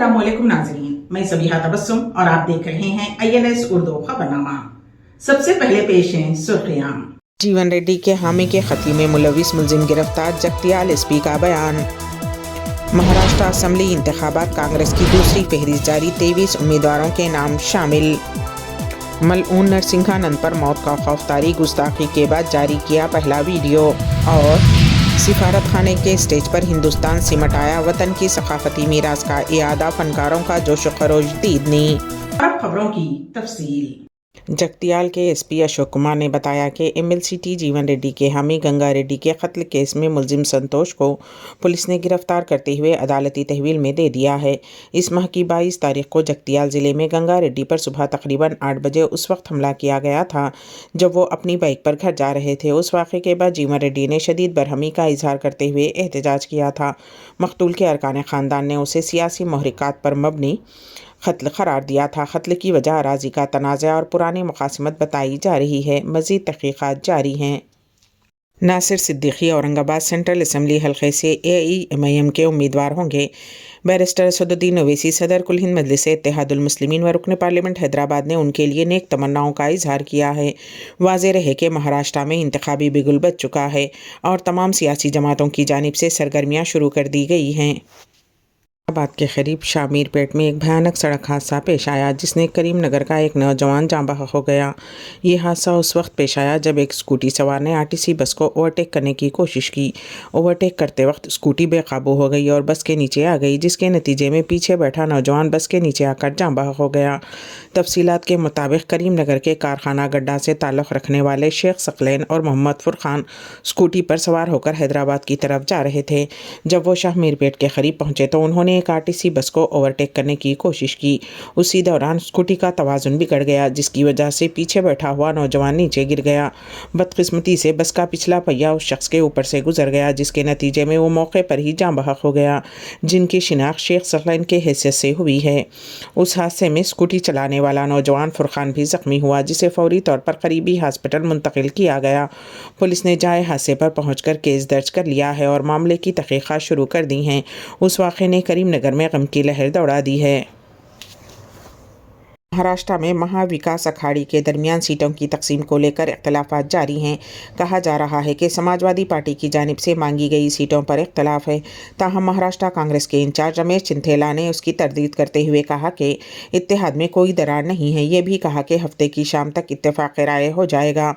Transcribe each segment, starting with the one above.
अस्सलामुअलैकुम नाज़रीन, मैं सबीहा तबस्सुम और आप देख रहे हैं INS उर्दू खबरनामा। सबसे पहले पेश हैं सुर्खियां। जीवन रेड्डी के हामी के कत्ल में मुलविस मुलजिम गिरफ्तार, जगतियाल एसपी का बयान। महाराष्ट्र असेंबली इंतखाबात, कांग्रेस की दूसरी फहरिस्त जारी, 23 उम्मीदवारों के नाम शामिल। मलऊन नरसिंहानंद पर मौत का खौफ तारी, गुस्ताखी के बाद जारी किया पहला वीडियो। और सिफारत खाने के स्टेज पर हिंदुस्तान सिमट आया, वतन की सकाफती मीरास का इयादा, फनकारों का जोश खरोश दीदनी। अब खबरों की तफसील। जगतियाल के एसपी अशोक कुमार ने बताया कि MLCT जीवन रेड्डी के हामी गंगा रेड्डी के कत्ल केस में मुलजिम संतोष को पुलिस ने गिरफ्तार करते हुए अदालती तहवील में दे दिया है। इस माह की 22 तारीख को जगतियाल ज़िले में गंगा रेड्डी पर सुबह तकरीबन 8 बजे उस वक्त हमला किया गया था जब वो अपनी बाइक पर घर जा रहे थे। उस वाक़े के बाद जीवन रेड्डी ने शदीद बरहमी का इजहार करते हुए एहतजाज किया था। मकतूल के अरकान ख़ानदान ने उसे सियासी महरिकात पर मबनी कत्ल करार दिया था। कत्ल की वजह अराज़ी का तनाज़ा और पुरानी मुकासिमत बताई जा रही है। मज़ीद तहक़ीक़ात जारी हैं। नासिर सिद्दीकी औरंगाबाद सेंट्रल असम्बली हल्के से AIMIM के उम्मीदवार होंगे। बैरिस्टर असदुद्दीन ओवैसी सदर कुल हिंद मजलिस इत्तेहादुल मुस्लिमीन व रुकन पार्लियामेंट हैदराबाद ने उनके लिए नेक तमन्नाओं का इजहार किया है। वाज़ेह रहे कि महाराष्ट्र में इंतखाबी बिगुल बज चुका है और तमाम सियासी जमातों की जानिब से सरगर्मियाँ शुरू कर दी गई हैं। हैदराबाद के करीब शामीर पेट में एक भयानक सड़क हादसा पेश आया जिसने करीम नगर का एक नौजवान जाँ बहक हो गया। ये हादसा उस वक्त पेश आया जब एक स्कूटी सवार ने RTC बस को ओवरटेक करने की कोशिश की। ओवरटेक करते वक्त स्कूटी बेकाबू हो गई और बस के नीचे आ गई, जिसके नतीजे में पीछे बैठा नौजवान बस के नीचे आकर जाँ बहक हो गया। तफसीलात के मुताबिक करीम नगर के कारखाना गड्ढा से ताल्लुक़ रखने वाले शेख सकलैन और मोहम्मद फुरखान स्कूटी पर सवार होकर हैदराबाद की तरफ जा रहे थे। जब वो शामीर पेट के करीब पहुँचे तो उन्होंने एक RTC बस को ओवरटेक करने की कोशिश की। उसी दौरान स्कूटी का तवाज़ुन बिगड़ गया, जिसकी वजह से पीछे बैठा हुआ नौजवान नीचे गिर गया। बदकिस्मती से बस का पिछला पहिया उस शख्स के ऊपर से गुजर गया, जिसके नतीजे में वो मौके पर ही जाँ बहक हो गया, जिनकी शिनाख्त शेख सकलैन के हैसियत से हुई है। उस हादसे में स्कूटी चलाने वाला नौजवान फुरखान भी ज़ख्मी हुआ, जिसे फौरी तौर पर करीबी हॉस्पिटल मुंतकिल किया गया। पुलिस ने जाए हादसे पर पहुँचकर केस दर्ज कर लिया है और मामले की तहक़ीक़ात शुरू कर दी हैं। उस वाक़े ने करीम नगर में गम की लहर दौड़ा दी है। महाराष्ट्र में महाविकास अखाड़ी के दरमियान सीटों की तकसीम को लेकर इख्तलाफात जारी हैं। कहा जा रहा है कि समाजवादी पार्टी की जानिब से मांगी गई सीटों पर इख्तलाफ है। ताहम महाराष्ट्र कांग्रेस के इंचार्ज रमेश चिंथेला ने उसकी तरदीद करते हुए कहा कि इत्तेहाद में कोई दरार नहीं है। ये भी कहा कि हफ्ते की शाम तक इत्तेफाक राय हो जाएगा।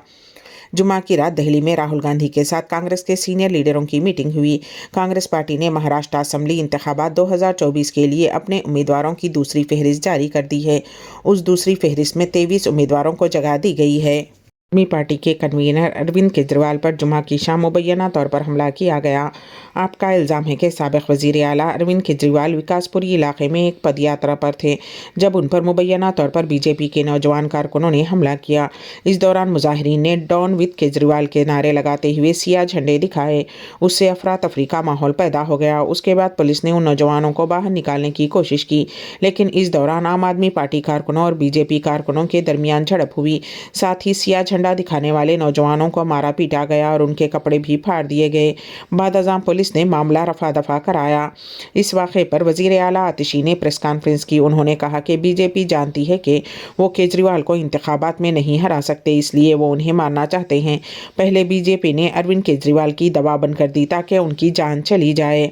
जुमा की रात दिल्ली में राहुल गांधी के साथ कांग्रेस के सीनियर लीडरों की मीटिंग हुई। कांग्रेस पार्टी ने महाराष्ट्र असेंबली इंतखाबात 2024 के लिए अपने उम्मीदवारों की दूसरी फहरिस्त जारी कर दी है। उस दूसरी फहरिस्त में 23 उम्मीदवारों को जगह दी गई है। आदमी पार्टी के कन्वीनर अरविंद केजरीवाल पर जुमा की शाम मुबैना तौर पर हमला किया गया। आपका इल्ज़ाम है कि साबिक़ वज़ीर आला अरविंद केजरीवाल विकासपुरी इलाके में एक पदयात्रा पर थे जब उन पर मुबैना तौर पर BJP के नौजवान कारकुनों ने हमला किया। इस दौरान मुजाहिरीन ने डॉन विद केजरीवाल के नारे लगाते हुए सिया झंडे दिखाए। उससे अफरा तफरी का माहौल पैदा हो गया। उसके बाद पुलिस ने उन नौजवानों को बाहर निकालने की कोशिश की, लेकिन इस दौरान आम आदमी पार्टी कारकुनों और BJP कारकुनों के दरमियान झड़प हुई। साथ ही सिया झंडा दिखाने वाले नौजवानों को मारा पीटा गया और उनके कपड़े भी फाड़ दिए गए। बाद अज़ां पुलिस ने मामला रफा दफा कराया। इस वाक़े पर वज़ीर आला आतिशी ने प्रेस कॉन्फ्रेंस की। उन्होंने कहा कि BJP जानती है कि वो केजरीवाल को इंतखाबात में नहीं हरा सकते, इसलिए वो उन्हें मारना चाहते हैं। पहले BJP ने अरविंद केजरीवाल की दवा बंद कर दी ताकि उनकी जान चली जाए।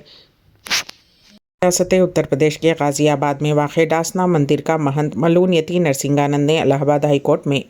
रियासत उत्तर प्रदेश के गाज़ियाबाद में वाक़े डासना मंदिर का महंत मलून यती नरसिंहानंद ने इलाहाबाद हाई कोर्ट में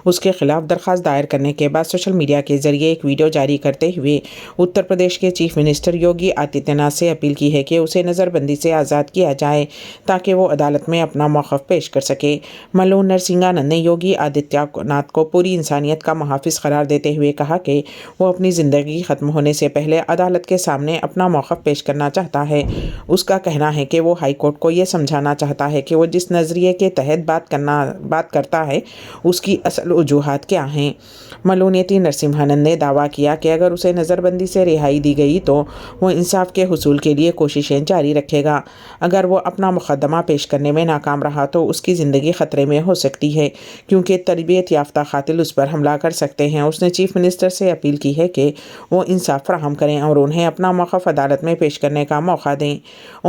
उसके खिलाफ दरख्वास्त दायर करने के बाद सोशल मीडिया के जरिए एक वीडियो जारी करते हुए उत्तर प्रदेश के चीफ मिनिस्टर योगी आदित्यनाथ से अपील की है कि उसे नज़रबंदी से आज़ाद किया जाए ताकि वो अदालत में अपना मौक़िफ़ पेश कर सके। मलून नरसिंहानंद ने योगी आदित्यनाथ को पूरी इंसानियत का मुहाफ़िज़ करार देते हुए कहा कि वो अपनी ज़िंदगी ख़त्म होने से पहले अदालत के सामने अपना मौक़िफ़ पेश करना चाहता है। उसका कहना है कि वो हाई कोर्ट को ये समझाना चाहता है कि वो जिस नज़रिए के तहत बात करता है उसकी असल वजूहात क्या हैं। मलूनियती नरसिम्हानंद ने दावा किया कि अगर उसे नज़रबंदी से रिहाई दी गई तो वो इंसाफ के हुसूल के लिए कोशिशें जारी रखेगा। अगर वो अपना मुकदमा पेश करने में नाकाम रहा तो उसकी ज़िंदगी ख़तरे में हो सकती है, क्योंकि तरबियत याफ्ता कातिल उस पर हमला कर सकते हैं। उसने चीफ मिनिस्टर से अपील की है कि वो इंसाफ फराहम करें और उन्हें अपना मौक़िफ़ अदालत में पेश करने का मौका दें।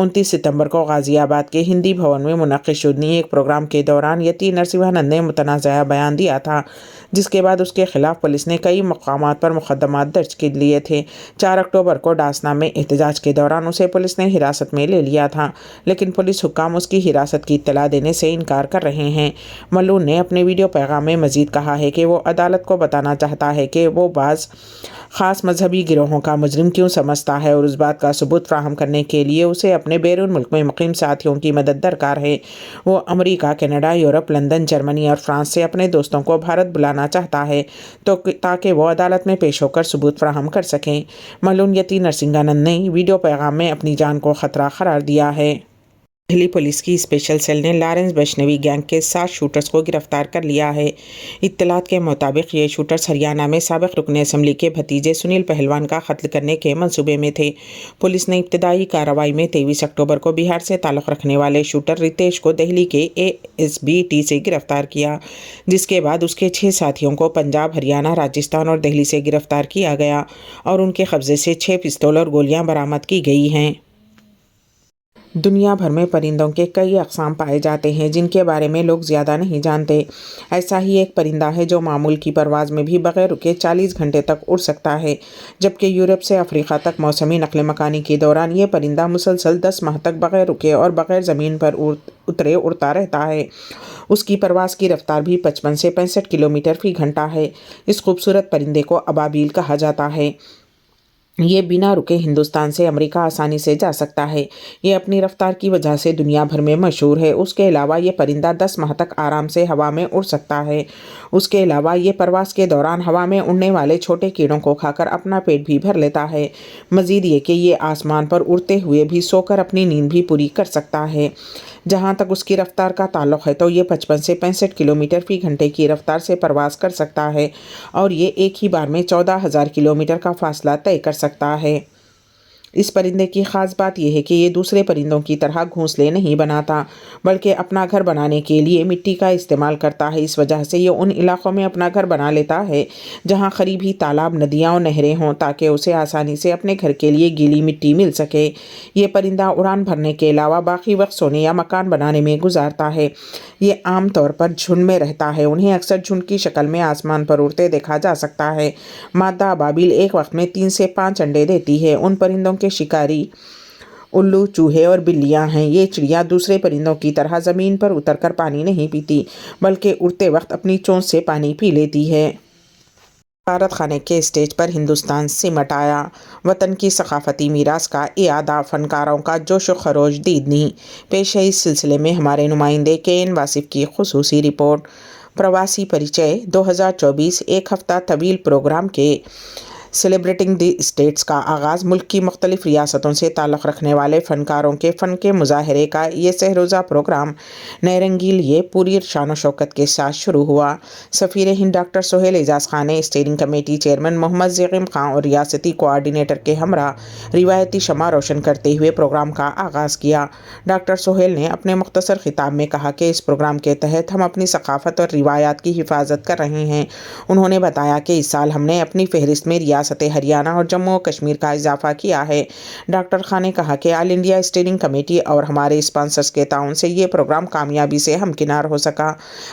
29 सितंबर को गाजियाबाद के हिंदी भवन में मुनक्किद शुदनी एक प्रोग्राम के दौरान यति नरसिंहानंद ने मुतनाज़ा बयान दिया था, जिसके बाद उसके खिलाफ पुलिस ने कई मकामात पर मुकदमा दर्ज कर लिए थे। 4 अक्टूबर को डासना में एहतजाज के दौरान उसे पुलिस ने हिरासत में ले लिया था, लेकिन पुलिस हुक्काम उसकी हिरासत की इत्तला देने से इनकार कर रहे हैं। मलून ने अपने वीडियो पैगाम में मजीद कहा है कि वो अदालत को बताना चाहता है कि वो बाज़ ख़ास मजहबी गिरोहों का मुजरिम क्यों समझता है और उस बात का सबूत फ्राहम करने के लिए उसे अपने बैरून मुल्क में मुकीम साथियों की मदद दरकार है। वो America, Canada, Europe, London, Germany और फ्रांस से अपने दोस्तों को भारत बुलाना चाहता है ताकि वो अदालत में पेश होकर सबूत फ्राहम कर सकें। मलून यति नरसिंहानंद ने वीडियो पैगाम में अपनी जान को ख़तरा करार दिया है। दिल्ली पुलिस की स्पेशल सेल ने लॉरेंस वैष्णवी गैंग के 7 शूटर्स को गिरफ्तार कर लिया है। इत्तलात के मुताबिक ये शूटर्स हरियाणा में साबिक़ रुकन असम्बली के भतीजे सुनील पहलवान का कत्ल करने के मंसूबे में थे। पुलिस ने इब्तदाई कार्रवाई में 23 अक्टूबर को बिहार से ताल्लुक़ रखने वाले शूटर रितेश को दिल्ली के ASBT से गिरफ्तार किया, जिसके बाद उसके 6 साथियों को पंजाब, हरियाणा, राजस्थान और दिल्ली से गिरफ्तार किया गया और उनके कब्जे से 6 पिस्तौल और गोलियाँ बरामद की गई हैं। दुनिया भर में परिंदों के कई अक़साम पाए जाते हैं जिनके बारे में लोग ज़्यादा नहीं जानते। ऐसा ही एक परिंदा है जो मामूल की परवाज़ में भी बग़ैर रुके 40 घंटे तक उड़ सकता है, जबकि यूरोप से अफ्रीका तक मौसमी नक़ल मकानी के दौरान ये परिंदा मुसलसल 10 माह तक बग़ैर रुके और बग़ैर ज़मीन पर उतरे उड़ता रहता है। उसकी परवाज़ की रफ्तार भी 55 से 65 किलोमीटर फ़ी घंटा है। इस खूबसूरत परिंदे को अबाबील कहा जाता है। ये बिना रुके हिंदुस्तान से अमेरिका आसानी से जा सकता है। ये अपनी रफ्तार की वजह से दुनिया भर में मशहूर है। उसके अलावा ये परिंदा 10 माह तक आराम से हवा में उड़ सकता है। उसके अलावा ये प्रवास के दौरान हवा में उड़ने वाले छोटे कीड़ों को खाकर अपना पेट भी भर लेता है। मज़ीद ये कि ये आसमान पर उड़ते हुए भी सोकर अपनी नींद भी पूरी कर सकता है। जहाँ तक उसकी रफ्तार का ताल्लुक़ है तो ये 55 से 65 किलोमीटर फ़ी घंटे की रफ्तार से प्रवास कर सकता है और ये एक ही बार में 14,000 किलोमीटर का फासला तय कर सकता है। इस परिंदे की ख़ास बात यह है कि ये दूसरे परिंदों की तरह घोंसले नहीं बनाता, बल्कि अपना घर बनाने के लिए मिट्टी का इस्तेमाल करता है। इस वजह से ये उन इलाक़ों में अपना घर बना लेता है जहाँ करीबी तालाब, नदियाँ और नहरें हों, ताकि उसे आसानी से अपने घर के लिए गीली मिट्टी मिल सके। ये परिंदा उड़ान भरने के अलावा बाकी वक्त सोने या मकान बनाने में गुजारता है। ये आम तौर पर झुंड में रहता है। उन्हें अक्सर झुंड की शक्ल में आसमान पर उड़ते देखा जा सकता है। मादा अबाबिल एक वक्त में 3 से 5 अंडे देती है। उन परिंदों के शिकारी उल्लू, चूहे और बिल्लियां हैं। ये चिड़िया दूसरे परिंदों की तरह ज़मीन पर उतरकर पानी नहीं पीती, बल्कि उड़ते वक्त अपनी चोंच से पानी पी लेती है। भारत खाने के स्टेज पर हिंदुस्तान सिमट आया। वतन की सकाफती मीरास का इयादा, फनकारों का जोश व खरोश दीदनी। पेश है इस सिलसिले में हमारे नुमाइंदे KN वासिफ की खुसूसी रिपोर्ट। प्रवासी परिचय 2024 एक हफ्ता तवील प्रोग्राम के सेलिब्रेटिंग दी स्टेट्स का आगाज़ मुल्क की मुख्तलिफ रियासतों से ताल्लुक़ रखने वाले फ़नकारों के फ़न के मुज़ाहरे का ये सहरोज़ा प्रोग्राम नैरंगील ये पूरी शान व शौकत के साथ शुरू हुआ। सफ़ीर हिंद डॉक्टर सोहेल एजाज़ खान ने steering committee chairman Mohammad Zakim Khan और रियासती कोआर्डिनेटर के हमरा रिवायती शमा रोशन करते हुए प्रोग्राम का आगाज़ किया। डॉक्टर सोहेल ने अपने मुख्तसर खिताब में कहा कि इस प्रोग्राम के तहत हम अपनी सकाफ़त और रिवायात की हिफाजत कर रहे हैं। उन्होंने बताया कि इस साल हमने अपनी फहरिस्त में रियासत हरियाणा और जम्मू और कश्मीर का इजाफा किया है। डॉक्टर खान ने कहा कि ऑल इंडिया स्टीयरिंग कमेटी और हमारे स्पॉन्सर्स के ताउन से ये प्रोग्राम कामयाबी से हमकिनार हो सका।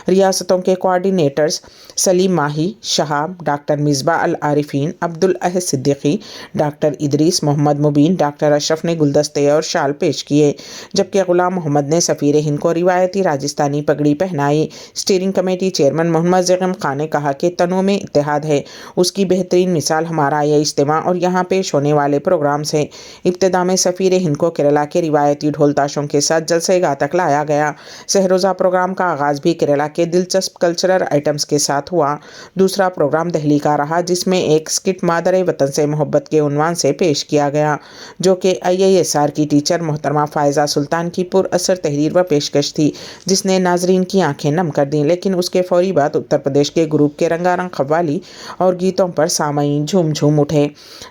रियासतों के कोऑर्डिनेटर्स सलीम माही, शहाब, डॉक्टर मिसबा अल आरिफीन, अब्दुल अहद सिद्दीकी, डॉक्टर इदरीस, मोहम्मद मुबीन, डॉक्टर अशरफ ने गुलदस्ते और शाल पेश किए, जबकि गुलाम मोहम्मद ने सफ़ीर हिंद को रिवायती राजस्थानी पगड़ी पहनाई। Steering committee chairman Mohammad Zakim Khan ने कहा कि तनों में इत्तेहाद है। उसकी बेहतरीन मिसाल हमारा यह इज्तिमा और यहाँ पेश होने वाले प्रोग्राम से। इब्तिदा में सफ़ीर हिंद को केरला के रिवायती ढोल ताशों के साथ जलसे गा तक लाया गया। सहरोज़ा प्रोग्राम का आगाज़ भी केरला के दिलचस्प कल्चरल आइटम्स के साथ हुआ। दूसरा प्रोग्राम दिल्ली का रहा, जिसमें एक स्किट मादरे वतन से मोहब्बत के उन्वान से पेश किया गया, जो कि IISR की टीचर मोहतरमा फ़ायज़ा सुल्तान की पुरअसर तहरीर व पेशकश थी, जिसने नाजरीन की आंखें नम कर दीं। लेकिन उसके फौरी बाद उत्तर प्रदेश के ग्रुप के रंगारंग कव्वाली और गीतों पर सामईन झूम झूम उठे।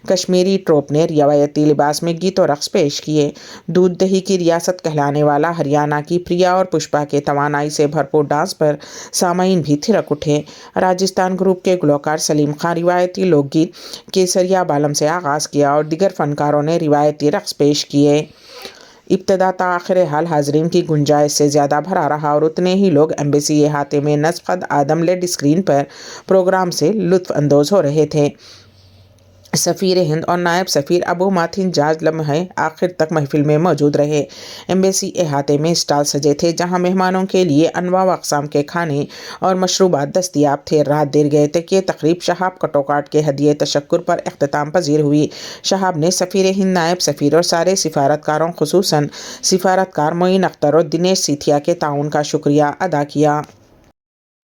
कश्मीरी ट्रोप ने रिवायती लिबास में गीत और रक्स पेश किए। दूध दही की रियासत कहलाने वाला हरियाणा की प्रिया और पुष्पा के तवानाई से भरपूर डांस पर सामईन भी थिरक उठे। राजस्थान ग्रुप के गुलकार सलीम खान रिवायती लोकगीत केसरिया बालम से आगाज़ किया और दिगर फनकारों ने रिवायती रक्स पेश किए। ابتدا تا آخر حال حاضرین کی گنجائش سے زیادہ بھرا رہا اور اتنے ہی لوگ ایمبیسی احاطے میں نصب خط آدم لیڈ اسکرین پر پروگرام سے لطف اندوز ہو رہے تھے۔ سفیر ہند اور نائب سفیر ابو ماتھن جارج لمحے آخر تک محفل میں موجود رہے۔ ایمبیسی احاطے میں اسٹال سجے تھے جہاں مہمانوں کے لیے انواع و اقسام کے کھانے اور مشروبات دستیاب تھے۔ رات دیر گئے تک یہ تقریب شہاب کٹوکاٹ کے ہدیہ تشکر پر اختتام پذیر ہوئی۔ شہاب نے سفیر ہند، نائب سفیر اور سارے سفارتکاروں خصوصاً سفارتکار معین اختر اور دنیش سیتھیا کے تعاون کا شکریہ ادا کیا۔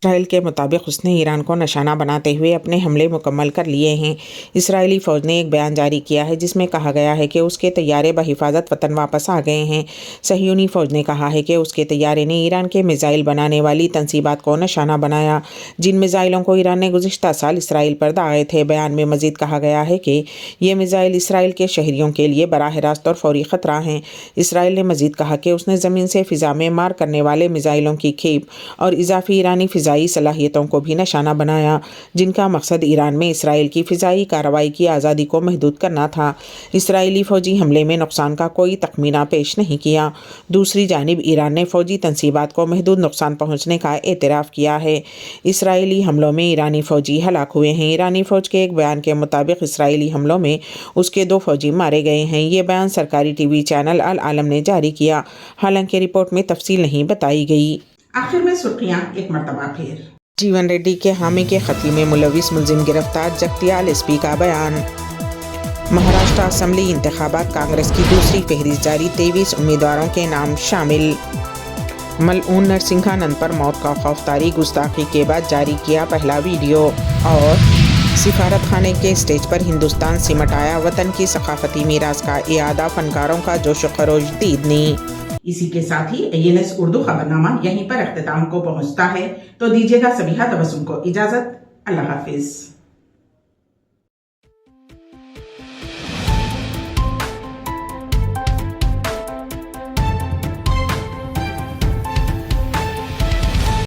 اسرائیل کے مطابق اس نے ایران کو نشانہ بناتے ہوئے اپنے حملے مکمل کر لیے ہیں۔ اسرائیلی فوج نے ایک بیان جاری کیا ہے جس میں کہا گیا ہے کہ اس کے طیارے بحفاظت وطن واپس آ گئے ہیں۔ صہیونی فوج نے کہا ہے کہ اس کے طیارے نے ایران کے میزائل بنانے والی تنصیبات کو نشانہ بنایا، جن میزائلوں کو ایران نے گزشتہ سال اسرائیل پر داغے تھے۔ بیان میں مزید کہا گیا ہے کہ یہ میزائل اسرائیل کے شہریوں کے لیے براہ راست اور فوری خطرہ ہیں۔ اسرائیل نے مزید کہا کہ اس نے زمین سے فضا میں مار کرنے والے میزائلوں کی کھیپ اور اضافی ایرانی فضائی صلاحیتوں کو بھی نشانہ بنایا، جن کا مقصد ایران میں اسرائیل کی فضائی کارروائی کی آزادی کو محدود کرنا تھا۔ اسرائیلی فوجی حملے میں نقصان کا کوئی تخمینہ پیش نہیں کیا۔ دوسری جانب ایران نے فوجی تنصیبات کو محدود نقصان پہنچنے کا اعتراف کیا ہے۔ اسرائیلی حملوں میں ایرانی فوجی ہلاک ہوئے ہیں۔ ایرانی فوج کے ایک بیان کے مطابق اسرائیلی حملوں میں اس کے 2 فوجی مارے گئے ہیں۔ یہ بیان سرکاری ٹی وی چینل العالم نے جاری کیا، حالانکہ رپورٹ میں تفصیل نہیں بتائی گئی۔ آخر میں سرخیاں ایک مرتبہ پھر۔ جیون ریڈی کے حامی کے قتل میں ملوث ملزم گرفتار، جگتیال ایس پی کا بیان۔ مہاراشٹر اسمبلی انتخابات، کانگریس کی دوسری فہرست جاری، 23 امیدواروں کے نام شامل۔ ملعون نرسنگھانند پر موت کا خوف طاری، گستاخی کے بعد جاری کیا پہلا ویڈیو۔ اور سفارت خانے کے اسٹیج پر ہندوستان سمٹ آیا، وطن کی ثقافتی میراث کا اعادہ، فنکاروں کا جوش و خروش دیدنی۔ اسی کے ساتھ ہی ANS اردو خبرنامہ یہیں پر اختتام کو پہنچتا ہے، تو دیجیے گا سبیحہ تبسم کو اجازت۔ اللہ حافظ۔